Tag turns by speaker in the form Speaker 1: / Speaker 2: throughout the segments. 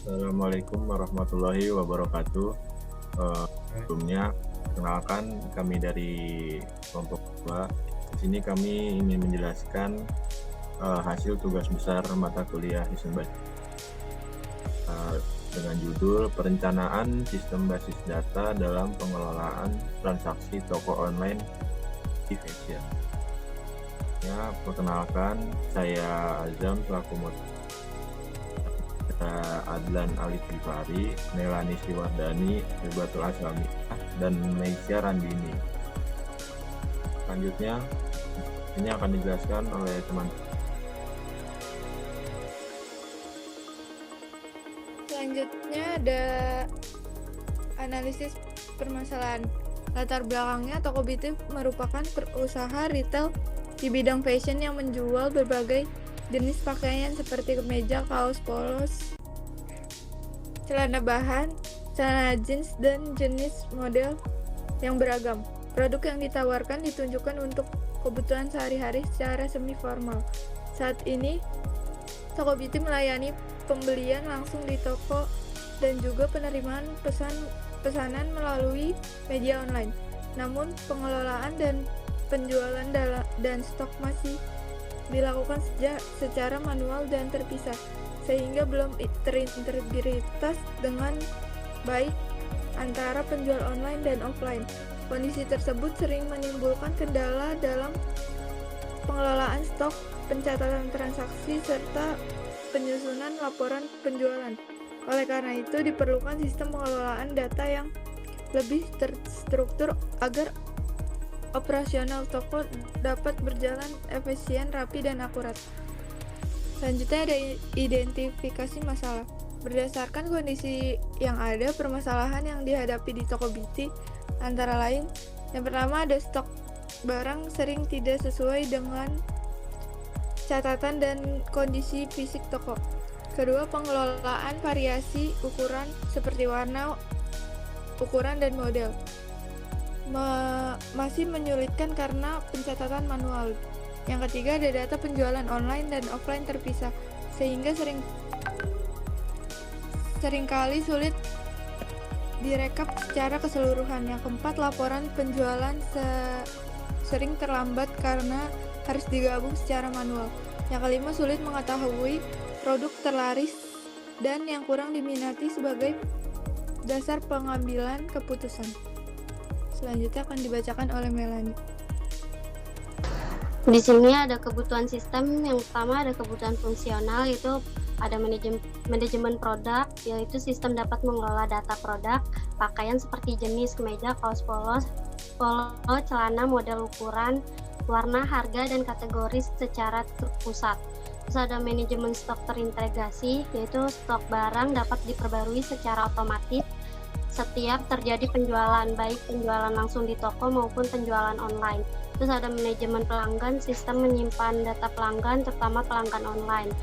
Speaker 1: Assalamualaikum warahmatullahi wabarakatuh. Sebelumnya, kenalkan kami dari kelompok 2. Di sini kami ingin menjelaskan hasil tugas besar mata kuliah Islam dengan judul Perencanaan Sistem Basis Data dalam Pengelolaan Transaksi Toko Online di Fashion. Ya, perkenalkan, saya Azam selaku moderator. Adlan Alif Gifari, Melani Sriwardani, Ribatul Aslami, dan Meisya Randini. Selanjutnya, ini akan dijelaskan oleh teman.
Speaker 2: Selanjutnya ada analisis permasalahan. Latar belakangnya, Tokopedia merupakan perusahaan retail di bidang fashion yang menjual berbagai jenis pakaian seperti kemeja, kaos, polos, celana bahan, celana jeans, dan jenis model yang beragam. Produk yang ditawarkan ditunjukkan untuk kebutuhan sehari-hari secara semi formal. Saat ini, Tokopedia melayani pembelian langsung di toko dan juga penerimaan pesanan melalui media online. Namun, pengelolaan dan penjualan dan stok masih dilakukan secara manual dan terpisah, sehingga belum terintegritas dengan baik antara penjual online dan offline. Kondisi tersebut sering menimbulkan kendala dalam pengelolaan stok, pencatatan transaksi, serta penyusunan laporan penjualan. Oleh karena itu, diperlukan sistem pengelolaan data yang lebih terstruktur agar operasional toko dapat berjalan efisien, rapi, dan akurat. Selanjutnya ada identifikasi masalah. Berdasarkan kondisi yang ada, permasalahan yang dihadapi di Tokopedia antara lain, yang pertama ada stok barang sering tidak sesuai dengan catatan dan kondisi fisik toko. Kedua, pengelolaan variasi ukuran seperti warna, ukuran, dan model masih menyulitkan karena pencatatan manual. Yang ketiga, ada data penjualan online dan offline terpisah, sehingga seringkali sulit direkap secara keseluruhan. Yang keempat, laporan penjualan sering terlambat karena harus digabung secara manual. Yang kelima, sulit mengetahui produk terlaris dan yang kurang diminati sebagai dasar pengambilan keputusan. Selanjutnya akan dibacakan oleh Melani.
Speaker 3: Di sini ada kebutuhan sistem. Yang pertama ada kebutuhan fungsional, yaitu ada manajemen produk, yaitu sistem dapat mengelola data produk pakaian seperti jenis kemeja, kaos polo, celana, model, ukuran, warna, harga, dan kategori secara terpusat. Terus ada manajemen stok terintegrasi, yaitu stok barang dapat diperbarui secara otomatis setiap terjadi penjualan, baik penjualan langsung di toko maupun penjualan online. Terus ada manajemen pelanggan, sistem menyimpan data pelanggan, terutama pelanggan online,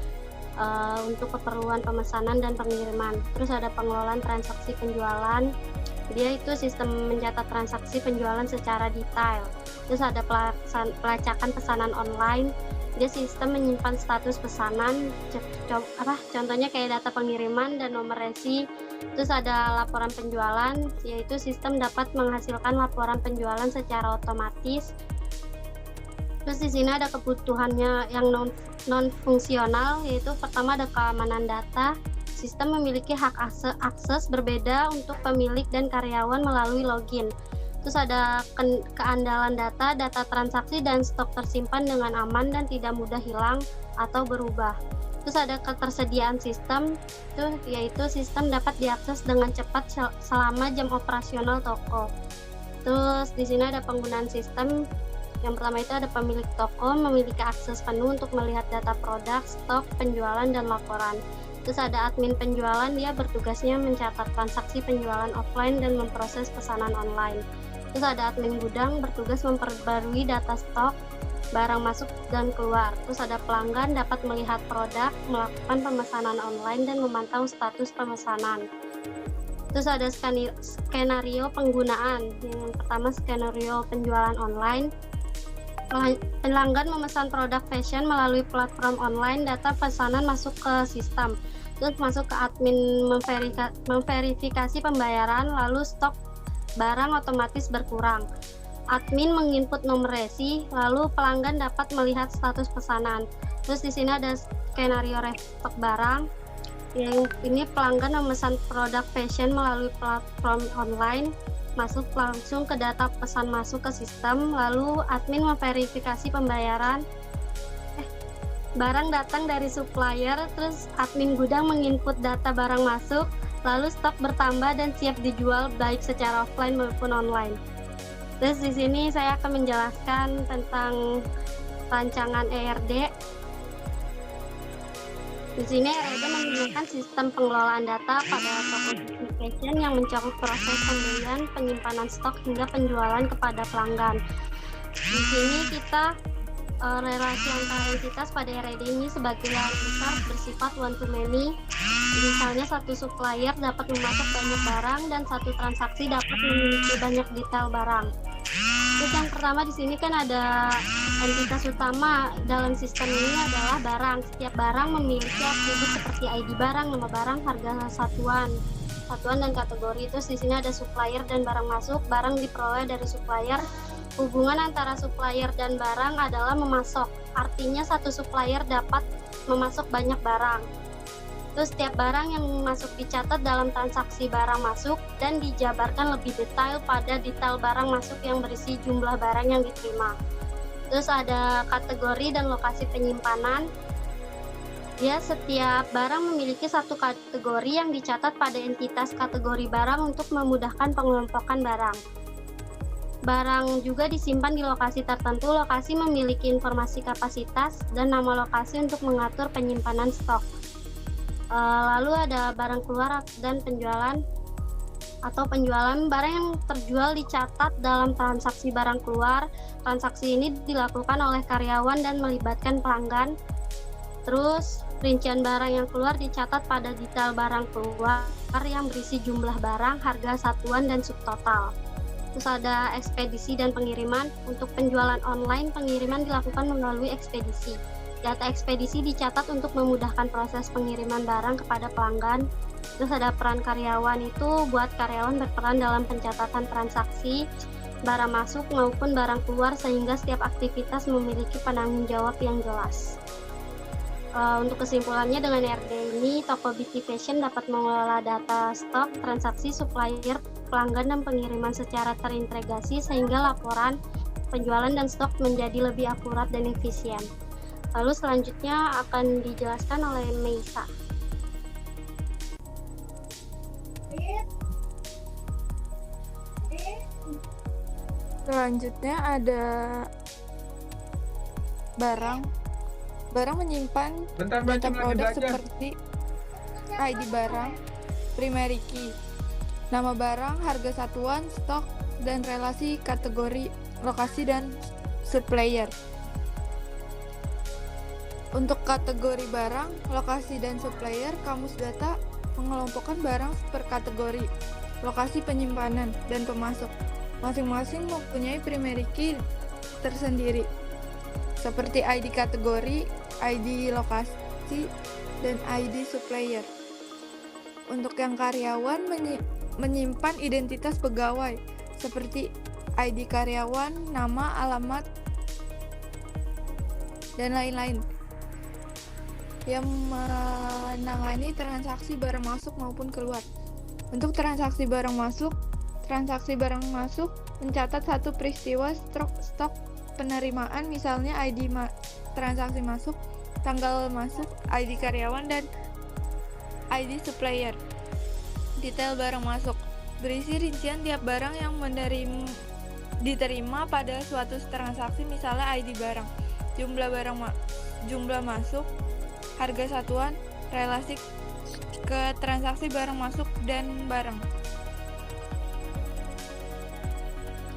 Speaker 3: untuk keperluan pemesanan dan pengiriman. Terus ada pengelolaan transaksi penjualan, dia itu sistem mencatat transaksi penjualan secara detail. Terus ada pelacakan pesanan online, dia sistem menyimpan status pesanan, contohnya kayak data pengiriman dan nomor resi. Terus ada laporan penjualan, yaitu sistem dapat menghasilkan laporan penjualan secara otomatis. Terus di sini ada kebutuhannya yang non fungsional, yaitu pertama ada keamanan data. Sistem memiliki hak akses berbeda untuk pemilik dan karyawan melalui login. Terus ada keandalan data transaksi dan stok tersimpan dengan aman dan tidak mudah hilang atau berubah. Terus ada ketersediaan sistem, yaitu sistem dapat diakses dengan cepat selama jam operasional toko. Terus di sini ada penggunaan sistem. Yang pertama itu ada pemilik toko memiliki akses penuh untuk melihat data produk, stok, penjualan, dan laporan. Terus ada admin penjualan, dia bertugasnya mencatat transaksi penjualan offline dan memproses pesanan online. Terus ada admin gudang, bertugas memperbarui data stok, barang masuk dan keluar. Terus ada pelanggan, dapat melihat produk, melakukan pemesanan online, dan memantau status pemesanan. Terus ada skenario penggunaan. Yang pertama, skenario penjualan online. Pelanggan memesan produk fashion melalui platform online, data pesanan masuk ke sistem. Terus masuk ke admin memverifikasi pembayaran, lalu stok barang otomatis berkurang. Admin menginput nomor resi, lalu pelanggan dapat melihat status pesanan. Terus di sini ada skenario restock barang. Yang ini pelanggan memesan produk fashion melalui platform online, masuk langsung ke data pesan masuk ke sistem, lalu admin memverifikasi pembayaran. Barang datang dari supplier, terus admin gudang menginput data barang masuk, lalu stok bertambah dan siap dijual baik secara offline maupun online. Terus di sini saya akan menjelaskan tentang rancangan ERD. Di sini ERD menggunakan sistem pengelolaan data pada toko bisnis fashion yang mencakup proses pembelian, penyimpanan stok hingga penjualan kepada pelanggan. Di sini kita relasi antara entitas pada ERD ini sebagian besar bersifat one to many. Misalnya satu supplier dapat memasok banyak barang dan satu transaksi dapat memiliki banyak detail barang. Terus yang pertama di sini kan ada entitas utama dalam sistem ini adalah barang. Setiap barang memiliki atribut seperti ID barang, nama barang, harga satuan dan kategori. Terus di sini ada supplier dan barang masuk. Barang diperoleh dari supplier. Hubungan antara supplier dan barang adalah memasok. Artinya satu supplier dapat memasok banyak barang. Terus setiap barang yang masuk dicatat dalam transaksi barang masuk dan dijabarkan lebih detail pada detail barang masuk yang berisi jumlah barang yang diterima. Terus ada kategori dan lokasi penyimpanan. Ya, setiap barang memiliki satu kategori yang dicatat pada entitas kategori barang untuk memudahkan pengelompokan barang. Barang juga disimpan di lokasi tertentu. Lokasi memiliki informasi kapasitas dan nama lokasi untuk mengatur penyimpanan stok. Lalu ada barang keluar dan penjualan atau penjualan. Barang yang terjual dicatat dalam transaksi barang keluar. Transaksi ini dilakukan oleh karyawan dan melibatkan pelanggan. Terus rincian barang yang keluar dicatat pada detail barang keluar yang berisi jumlah barang, harga satuan dan subtotal. Terus ada ekspedisi dan pengiriman. Untuk penjualan online, pengiriman dilakukan melalui ekspedisi. Data ekspedisi dicatat untuk memudahkan proses pengiriman barang kepada pelanggan. Terus ada peran karyawan, itu buat karyawan berperan dalam pencatatan transaksi, barang masuk maupun barang keluar sehingga setiap aktivitas memiliki penanggung jawab yang jelas. Untuk kesimpulannya, dengan ERD ini, toko beauty fashion dapat mengelola data stok, transaksi, supplier, pelanggan, dan pengiriman secara terintegrasi sehingga laporan, penjualan, dan stok menjadi lebih akurat dan efisien. Lalu selanjutnya akan dijelaskan oleh Meisa.
Speaker 2: Selanjutnya ada barang. Barang menyimpan data produk seperti ID barang, primary key, nama barang, harga satuan, stok, dan relasi kategori, lokasi, dan supplier. Untuk kategori barang, lokasi, dan supplier, Kamus Data mengelompokkan barang per kategori, lokasi penyimpanan, dan pemasok. Masing-masing mempunyai primary key tersendiri, seperti ID kategori, ID lokasi, dan ID supplier. Untuk yang karyawan menyimpan identitas pegawai, seperti ID karyawan, nama, alamat, dan lain-lain, yang menangani transaksi barang masuk maupun keluar. Untuk transaksi barang masuk mencatat satu peristiwa stok penerimaan, misalnya ID transaksi masuk, tanggal masuk, ID karyawan, dan ID supplier. Detail barang masuk berisi rincian tiap barang yang diterima pada suatu transaksi, misalnya ID barang, jumlah masuk, harga satuan, relasi ke transaksi barang masuk dan barang.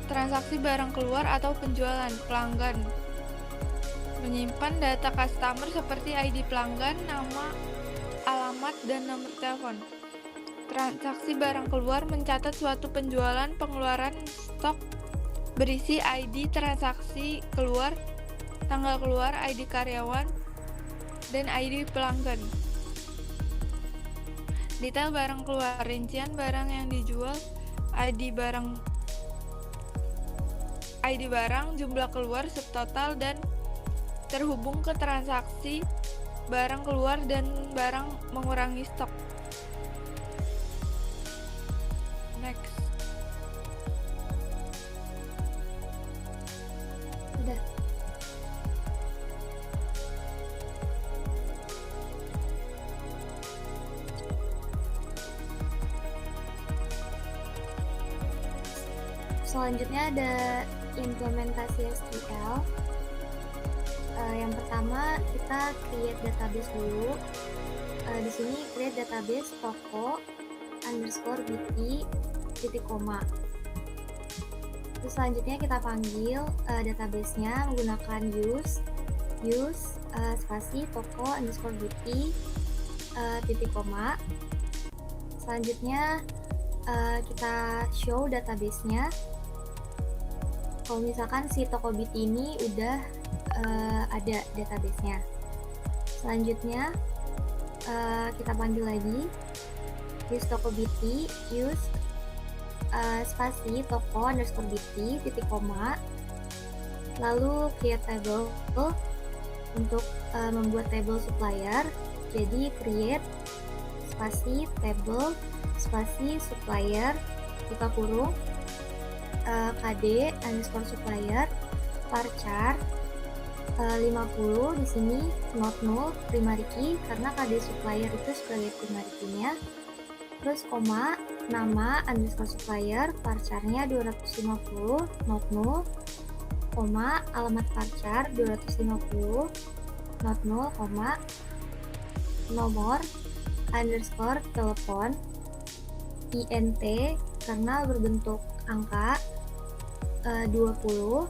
Speaker 2: Transaksi barang keluar atau penjualan, pelanggan menyimpan data customer seperti ID pelanggan, nama, alamat, dan nomor telepon. Transaksi barang keluar mencatat suatu penjualan, pengeluaran stok berisi ID transaksi keluar, tanggal keluar, ID karyawan, dan ID pelanggan. Detail barang keluar, rincian barang yang dijual, ID barang, jumlah keluar, subtotal, dan terhubung ke transaksi barang keluar dan barang mengurangi stok. Next. Udah.
Speaker 4: Selanjutnya ada implementasi SQL. Yang pertama kita create database dulu. Di sini create database toko _bt titik koma. Terus selanjutnya kita panggil database-nya menggunakan use spasi toko _bt titik koma. Selanjutnya kita show database-nya. Kalau misalkan si Tokobt ini udah ada database-nya. Selanjutnya kita panggil lagi use Tokobt, use spasi toko _bt titik koma, lalu create table untuk membuat table supplier. Jadi create spasi table spasi supplier buka kurung KD _supplier varchar 50 di sini not null primary key karena KD supplier itu sebagai primary key-nya. Terus koma nama _supplier varcharnya 250 not null, koma alamat varchar 250 not null, koma nomor _telepon INT karena berbentuk angka 20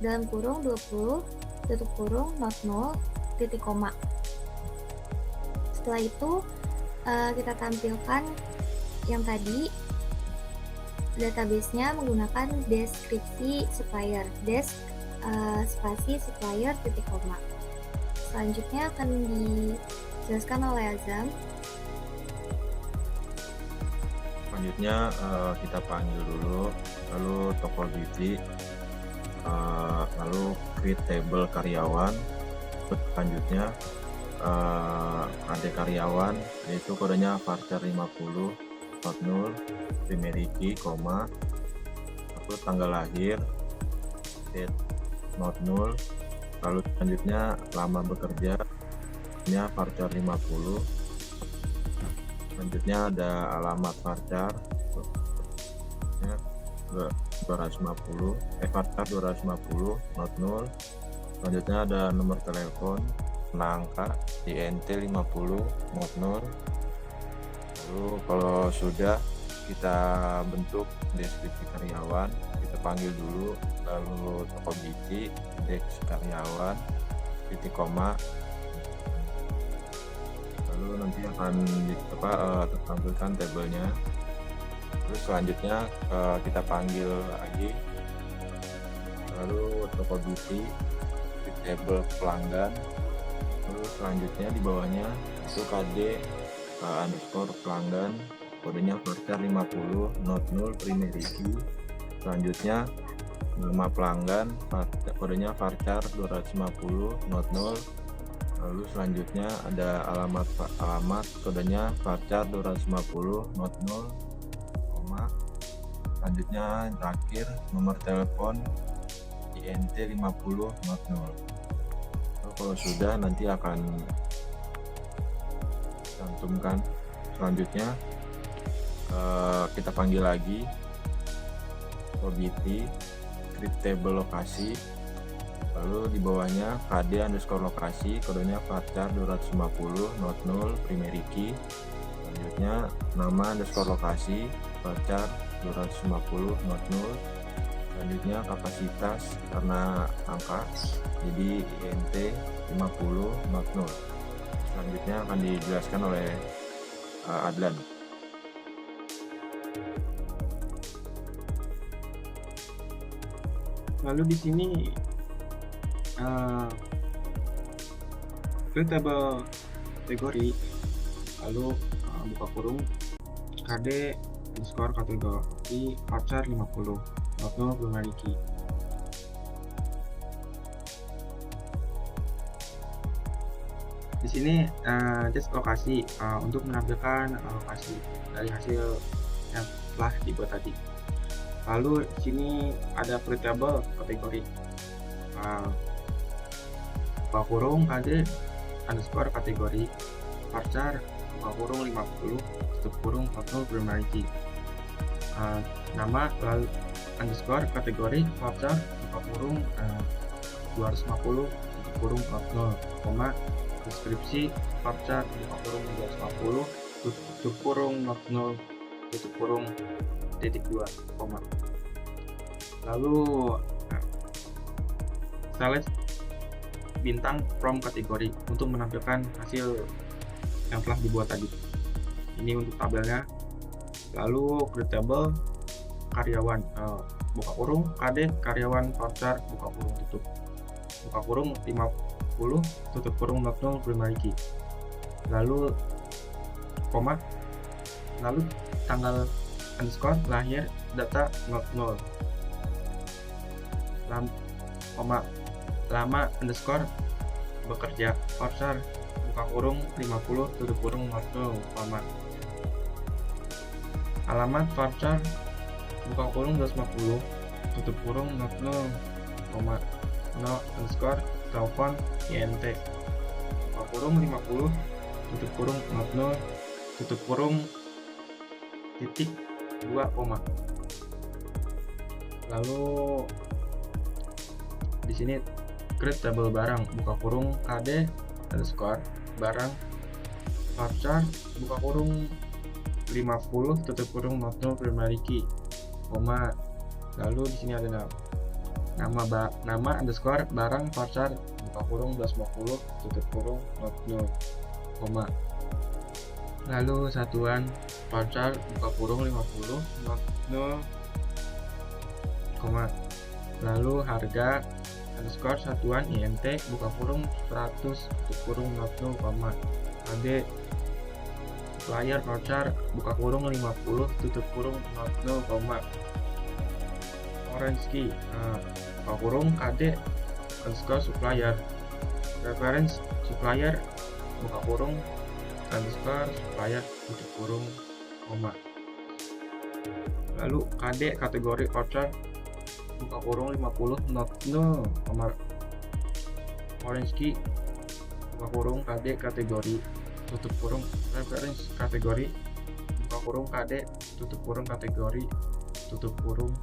Speaker 4: dalam kurung 20 tutup kurung not null titik koma. Setelah itu kita tampilkan yang tadi database-nya menggunakan deskripsi supplier spasi supplier titik koma. Selanjutnya akan dijelaskan oleh Azam.
Speaker 1: Selanjutnya kita panggil dulu, lalu Tokobt, lalu create table karyawan. Selanjutnya ada karyawan, yaitu kodenya varchar 50 not null primary key, koma, lalu tanggal lahir date not null, lalu selanjutnya lama bekerja nya varchar 50. Selanjutnya ada alamat varchar 250 varchar 250 not null. Selanjutnya ada nomor telepon angka INT 50 not null. Lalu kalau sudah kita bentuk deskripsi karyawan, kita panggil dulu, lalu Tokobt deks karyawan titik koma, lalu nanti akan tertampilkan tabelnya. Terus selanjutnya kita panggil lagi, lalu Tokobt di table pelanggan, lalu selanjutnya di bawahnya itu KD _pelanggan, kodenya varchar 50 not null primary key. Selanjutnya nama pelanggan, kodenya varchar 250 not null. Lalu selanjutnya ada alamat kodenya varchar 250 not null, koma. Selanjutnya terakhir nomor telepon INT 50 not null. Lalu kalau sudah nanti akan cantumkan. Selanjutnya kita panggil lagi Tokobt create table lokasi, lalu di bawahnya KD _lokasi, kodenya varchar 250 not null primary key. Selanjutnya nama _lokasi varchar 250 not null. Selanjutnya kapasitas karena angka jadi INT 50 not null. Selanjutnya akan dijelaskan oleh Adlan.
Speaker 5: Lalu di sini create table kategori, lalu buka kurung KD underscore kategori varchar 50 not primarily. Di sini just lokasi untuk menampilkan lokasi dari hasil yang telah dibuat tadi. Lalu di sini ada creatable kategori buka kurung KD underscore kategori varchar buka kurung 50 tutup kurung not primarily. Nama lalu underscore kategori varchar buka kurung 250 tutup kurung not koma deskripsi varchar buka kurung 250 tutup kurung not tutup kurung titik 2 koma. Lalu select bintang from kategori untuk menampilkan hasil yang telah dibuat tadi. Ini untuk tabelnya. Lalu creatable karyawan buka kurung KD karyawan varchar buka kurung tutup buka kurung 50 tutup kurung not primarily. Lalu koma, lalu tanggal underscore lahir data not null, koma lama underscore bekerja varchar buka kurung 50 tutup kurung not null, koma alamat varchar buka kurung 250 tutup kurung not null, koma no underscore telepon INT buka kurung 50 tutup kurung not null tutup kurung titik 2 koma. Lalu di sini create tabel barang buka kurung KD underscore barang varchar buka kurung 50 tutup kurung not null primary key koma. Lalu di sini ada nama underscore barang varchar buka kurung 250 tutup kurung not null koma. Lalu satuan varchar buka kurung 50 not null koma. Lalu harga underscore satuan INT buka kurung 100 tutup kurung not null koma. AD supplier varchar buka kurung 50 tutup kurung not null koma. Orange key buka kurung KD underscore supplier reference supplier buka kurung underscore supplier tutup kurung koma. Lalu KD kategori varchar buka kurung 50 not null koma. Orange key buka kurung KD kategori tutup kurung reference kategori buka kurung KD tutup kurung kategori tutup kurung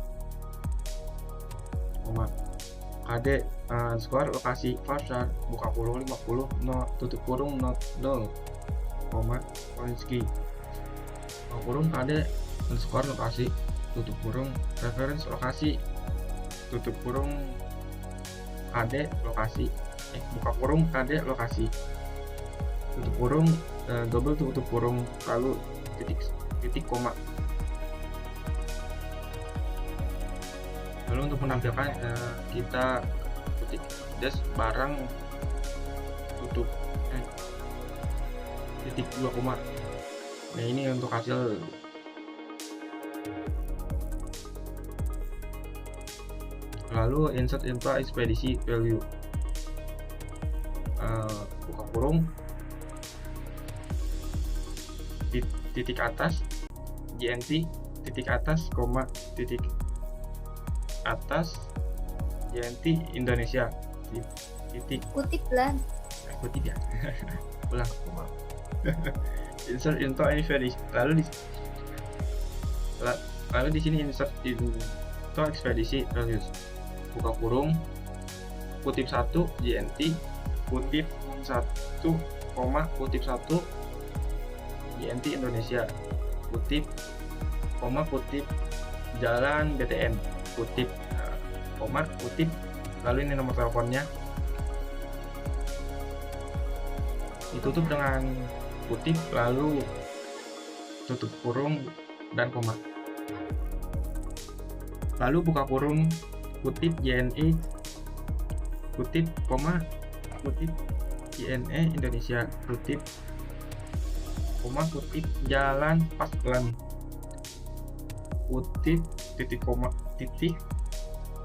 Speaker 5: koma. KD underscore lokasi varchar buka kurung 50 not tutup kurung not null koma. Orange key buka kurung KD underscore lokasi tutup kurung reference lokasi tutup kurung KD lokasi buka kurung KD lokasi tutup kurung double tutup kurung lalu titik koma. Lalu untuk menampilkan kita ketik dash barang tutup titik 2 koma. Nah ini untuk hasil. Lalu insert info ekspedisi value buka kurung titik atas GNT titik atas koma titik atas GNT Indonesia titik
Speaker 4: Kutip lah.
Speaker 5: kutip ya ulang insert info ekspedisi lalu di sini insert info ekspedisi values buka kurung kutip 1 GNT kutip 1 koma kutip 1 GNT Indonesia kutip koma kutip jalan BTN kutip koma kutip lalu ini nomor teleponnya ditutup dengan kutip lalu tutup kurung dan koma. Lalu buka kurung kutip JNE kutip koma kutip JNE Indonesia kutip koma kutip jalan Paskelan, kutip titik koma titik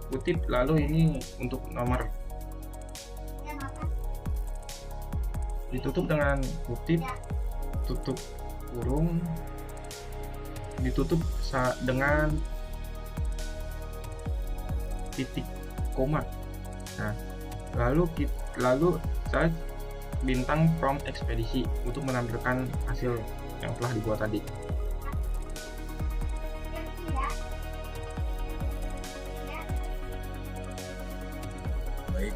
Speaker 5: kutip, lalu ini untuk nomor ditutup dengan kutip, tutup kurung, ditutup dengan titik koma. Nah, lalu saya bintang prompt ekspedisi untuk menampilkan hasil yang telah dibuat tadi.
Speaker 1: Baik,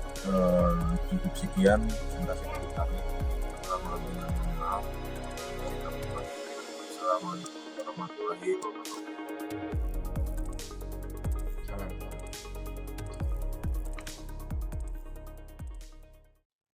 Speaker 1: cukup sekian presentasi dari kami. Assalamualaikum warahmatullahi wabarakatuh.